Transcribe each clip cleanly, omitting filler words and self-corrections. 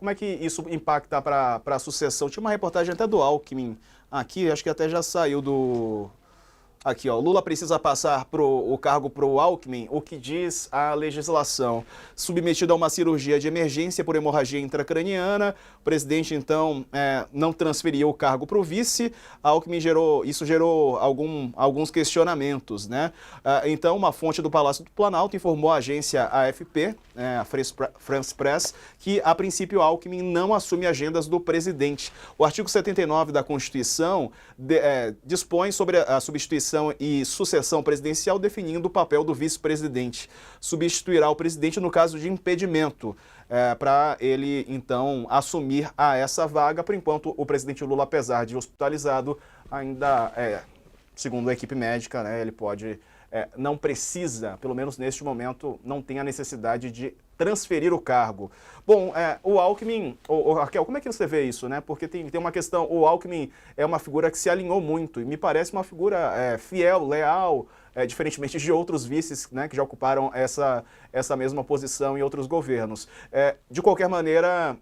como é que isso impacta para a sucessão? Tinha uma reportagem até do Alckmin aqui, acho que até já saiu do... Aqui, ó, Lula precisa passar o cargo para o Alckmin, o que diz a legislação. Submetido a uma cirurgia de emergência por hemorragia intracraniana, o presidente, então, não transferiu o cargo para o vice. Alckmin isso gerou alguns questionamentos, né? Então, uma fonte do Palácio do Planalto informou a agência AFP, a France Press, que, a princípio, Alckmin não assume agendas do presidente. O artigo 79 da Constituição dispõe sobre a substituição e sucessão presidencial, definindo o papel do vice-presidente. Substituirá o presidente no caso de impedimento, para ele, então, assumir essa vaga. Por enquanto, o presidente Lula, apesar de hospitalizado, ainda, segundo a equipe médica, né, ele pode... não precisa, pelo menos neste momento, não tem a necessidade de transferir o cargo. Bom, o Alckmin, Raquel, como é que você vê isso, né? Porque tem uma questão, o Alckmin é uma figura que se alinhou muito e me parece uma figura fiel, leal, diferentemente de outros vices, né, que já ocuparam essa mesma posição em outros governos. De qualquer maneira,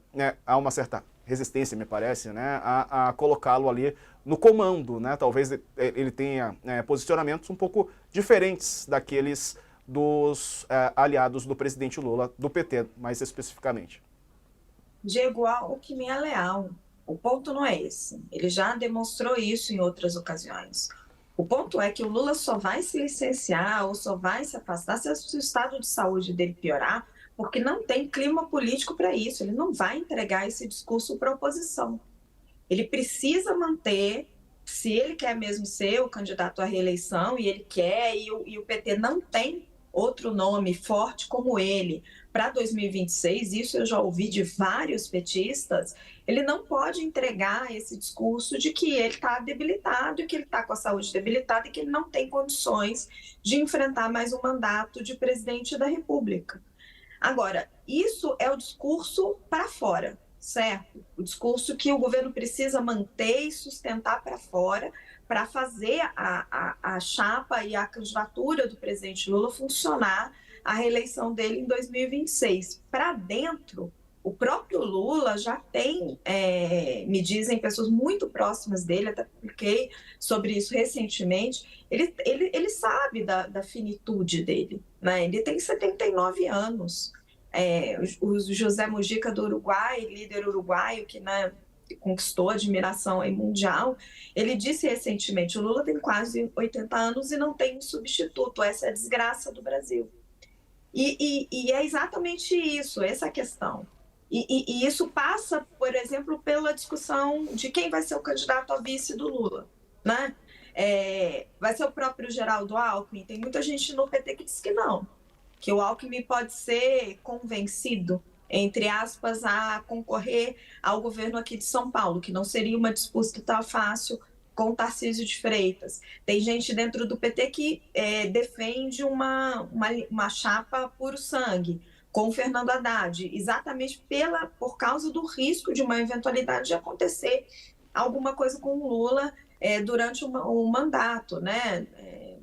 há uma certa resistência, me parece, né, a colocá-lo ali no comando, né? Talvez ele tenha posicionamentos um pouco diferentes daqueles dos aliados do presidente Lula, do PT, mais especificamente. Diego Alckmin é leal. O ponto não é esse. Ele já demonstrou isso em outras ocasiões. O ponto é que o Lula só vai se licenciar ou só vai se afastar se o estado de saúde dele piorar, porque não tem clima político para isso. Ele não vai entregar esse discurso para a oposição. Ele precisa manter, se ele quer mesmo ser o candidato à reeleição, e ele quer, e o PT não tem outro nome forte como ele para 2026, isso eu já ouvi de vários petistas, ele não pode entregar esse discurso de que ele está debilitado, que ele está com a saúde debilitada e que ele não tem condições de enfrentar mais um mandato de presidente da República. Agora, isso é o discurso para fora, certo? O discurso que o governo precisa manter e sustentar para fora para fazer a chapa e a candidatura do presidente Lula funcionar, a reeleição dele em 2026. Para dentro, o próprio Lula já tem, me dizem pessoas muito próximas dele, até publiquei sobre isso recentemente, ele sabe da finitude dele, né? Ele tem 79 anos. O José Mujica do Uruguai, líder uruguaio, que, né, conquistou admiração mundial, ele disse recentemente, o Lula tem quase 80 anos e não tem um substituto, essa é a desgraça do Brasil. E é exatamente isso, essa é a questão. E isso passa, por exemplo, pela discussão de quem vai ser o candidato a vice do Lula, né? Vai ser o próprio Geraldo Alckmin? Tem muita gente no PT que diz que não, que o Alckmin pode ser convencido, entre aspas, a concorrer ao governo aqui de São Paulo, que não seria uma disputa fácil com Tarcísio de Freitas. Tem gente dentro do PT que defende uma chapa puro sangue com o Fernando Haddad, exatamente por causa do risco de uma eventualidade de acontecer alguma coisa com o Lula durante o mandato, né?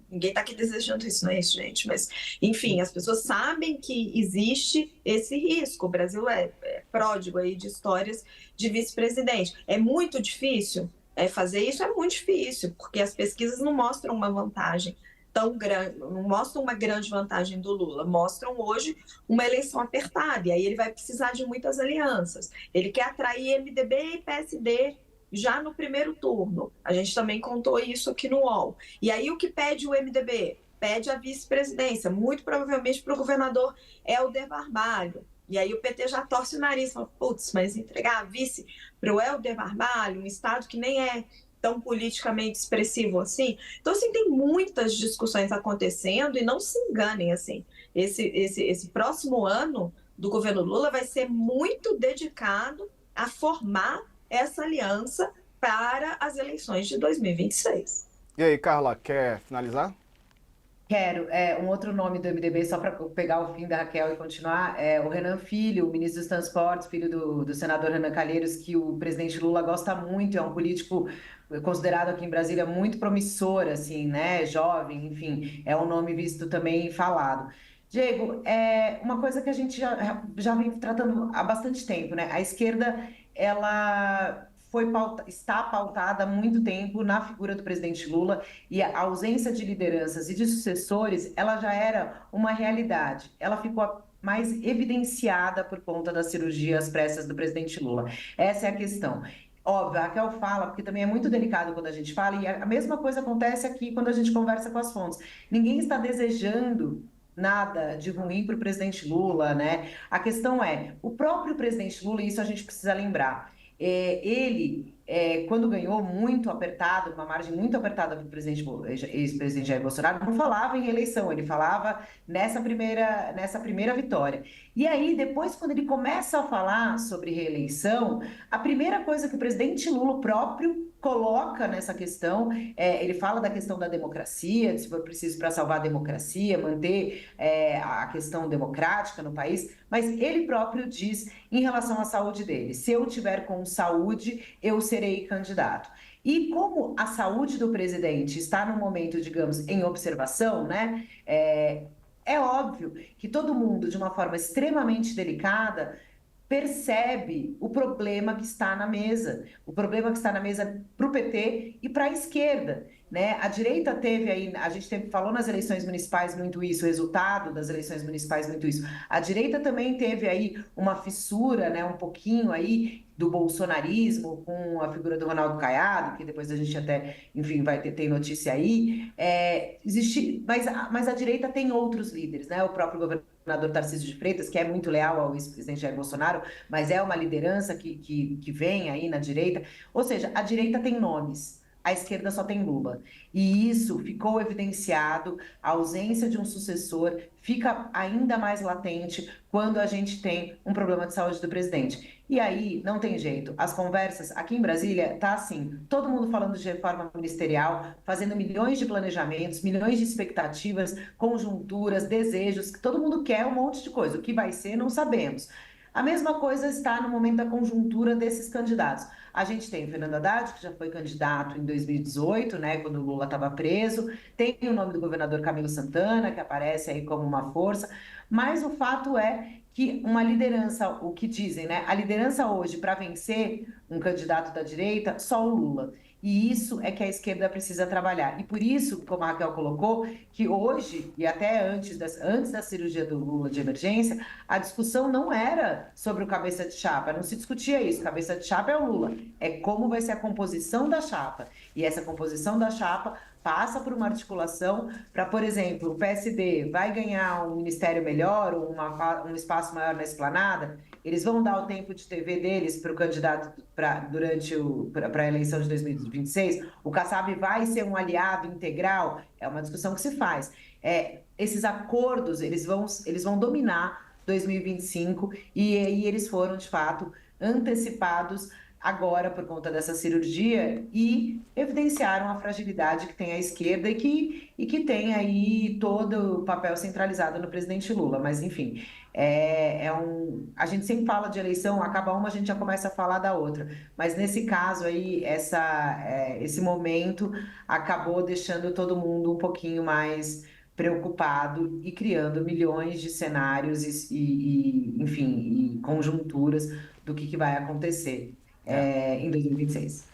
Ninguém está aqui desejando isso, não é isso, gente? Mas, enfim, as pessoas sabem que existe esse risco. O Brasil é pródigo aí de histórias de vice-presidente. É muito difícil fazer isso, é muito difícil, porque as pesquisas não mostram uma vantagem tão grande, não mostram uma grande vantagem do Lula, mostram hoje uma eleição apertada, e aí ele vai precisar de muitas alianças. Ele quer atrair MDB e PSD já no primeiro turno. A gente também contou isso aqui no UOL. E aí o que pede o MDB? Pede a vice-presidência, muito provavelmente para o governador Helder Barbalho. E aí o PT já torce o nariz, fala, putz, mas entregar a vice para o Helder Barbalho, um estado que nem é tão politicamente expressivo assim. Então, assim, tem muitas discussões acontecendo e não se enganem, assim, esse próximo ano do governo Lula vai ser muito dedicado a formar essa aliança para as eleições de 2026. E aí, Carla, quer finalizar? Quero. Um outro nome do MDB, só para pegar o fim da Raquel e continuar, é o Renan Filho, o ministro dos Transportes, filho do senador Renan Calheiros, que o presidente Lula gosta muito, é um político considerado aqui em Brasília muito promissor, assim, né, jovem, enfim, é um nome visto também e falado. Diego, é uma coisa que a gente já vem tratando há bastante tempo, né? A esquerda, ela está pautada há muito tempo na figura do presidente Lula e a ausência de lideranças e de sucessores, ela já era uma realidade. Ela ficou mais evidenciada por conta das cirurgias pressas do presidente Lula. Essa é a questão. Óbvio, a Raquel fala, porque também é muito delicado quando a gente fala, e a mesma coisa acontece aqui quando a gente conversa com as fontes. Ninguém está desejando nada de ruim para o presidente Lula, né? A questão é, o próprio presidente Lula, e isso a gente precisa lembrar, quando ganhou muito apertado, uma margem muito apertada para o ex-presidente Jair Bolsonaro, não falava em reeleição, ele falava nessa primeira vitória. E aí, depois, quando ele começa a falar sobre reeleição, a primeira coisa que o presidente Lula próprio coloca nessa questão, ele fala da questão da democracia, se for preciso para salvar a democracia, manter a questão democrática no país, mas ele próprio diz em relação à saúde dele, se eu tiver com saúde, eu serei candidato. E como a saúde do presidente está no momento, digamos, em observação, né? É óbvio que todo mundo, de uma forma extremamente delicada, percebe o problema que está na mesa, o problema que está na mesa para o PT e para a esquerda, né? A direita teve aí, falou nas eleições municipais muito isso, o resultado das eleições municipais muito isso. A direita também teve aí uma fissura, né, um pouquinho aí do bolsonarismo com a figura do Ronaldo Caiado, que depois a gente até, enfim, vai ter notícia aí. Mas a direita tem outros líderes, né? O próprio governador Tarcísio de Freitas, que é muito leal ao ex-presidente Jair Bolsonaro, mas é uma liderança que vem aí na direita. Ou seja, a direita tem nomes, a esquerda só tem Lula. E isso ficou evidenciado, a ausência de um sucessor fica ainda mais latente quando a gente tem um problema de saúde do presidente. E aí, não tem jeito. As conversas aqui em Brasília tá assim, todo mundo falando de reforma ministerial, fazendo milhões de planejamentos, milhões de expectativas, conjunturas, desejos, que todo mundo quer um monte de coisa. O que vai ser, não sabemos. A mesma coisa está no momento da conjuntura desses candidatos. A gente tem o Fernando Haddad, que já foi candidato em 2018, né, quando o Lula estava preso, tem o nome do governador Camilo Santana, que aparece aí como uma força, mas o fato é que uma liderança, o que dizem, né, a liderança hoje para vencer um candidato da direita, só o Lula. E isso é que a esquerda precisa trabalhar. E por isso, como a Raquel colocou, que hoje, e até antes da cirurgia do Lula de emergência, a discussão não era sobre o cabeça de chapa, não se discutia isso, cabeça de chapa é o Lula, é como vai ser a composição da chapa. E essa composição da chapa passa por uma articulação para, por exemplo, o PSD vai ganhar um ministério melhor, ou um espaço maior na esplanada, eles vão dar o tempo de TV deles para o candidato para a eleição de 2026, o Kassab vai ser um aliado integral, é uma discussão que se faz. Esses acordos, eles vão dominar 2025 e aí eles foram, de fato, antecipados agora por conta dessa cirurgia e evidenciaram a fragilidade que tem a esquerda e que tem aí todo o papel centralizado no presidente Lula. Mas, enfim, a gente sempre fala de eleição, acaba uma, a gente já começa a falar da outra. Mas nesse caso aí, esse momento acabou deixando todo mundo um pouquinho mais preocupado e criando milhões de cenários enfim, e conjunturas do que vai acontecer em 2026.